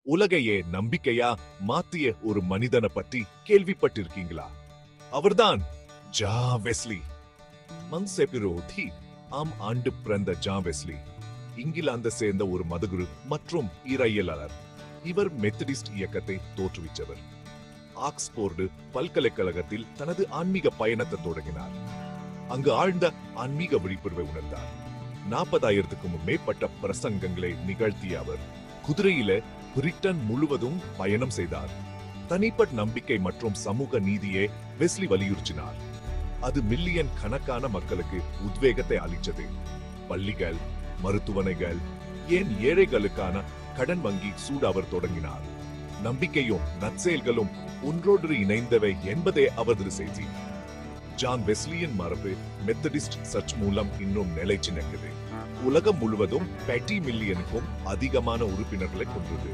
உலகையே நம்பிக்கையா மாத்திய ஒரு மனிதனை பற்றி கேள்விப்பட்டிருக்கீங்களா? அவர்தான் ஜா வெஸ்லி. மன்செபிரோதி ஆம் ஆண்டு பிறந்த ஜா வெஸ்லி இங்கிலாந்து சேர்ந்த ஒரு மதகுரு மற்றும் இறையியலாளர். இவர் மெத்தடிஸ்ட் இயக்கத்தை தோற்றுவித்தவர். ஆக்ஸ்போர்டு பல்கலைக்கழகத்தில் தனது ஆன்மீக பயணத்தை தொடங்கினார். அங்கு ஆழ்ந்த ஆன்மீக விழிப்புணர்வை உணர்ந்தார். 40,000க்கும் மேற்பட்ட பிரசங்கங்களை நிகழ்த்திய அவர் குதிரையில பிரிட்டன் முழுவதும் பயணம் செய்தார். தனிப்பட்ட நம்பிக்கை மற்றும் சமூக நீதியை வெஸ்லி வலியுறுத்தினார். அது மில்லியன் கணக்கான மக்களுக்கு உத்வேகத்தை அளித்தது. பள்ளிகள், மருத்துவமனைகள், ஏன் ஏழைகளுக்கான கடன் வங்கி சூட அவர் தொடங்கினார். நம்பிக்கையும் நற்செயல்களும் ஒன்றோடு இணைந்தவை என்பதே அவரது செய்தி. ஜான் வெஸ்லியின் மரபு மெத்தடிஸ்ட் சர்ச் மூலம் இன்னும் நிலைச்சு நிற்குது. உலகம் முழுவதும் 80 மில்லியனுக்கும் அதிகமான உறுப்பினர்களை கொண்டது.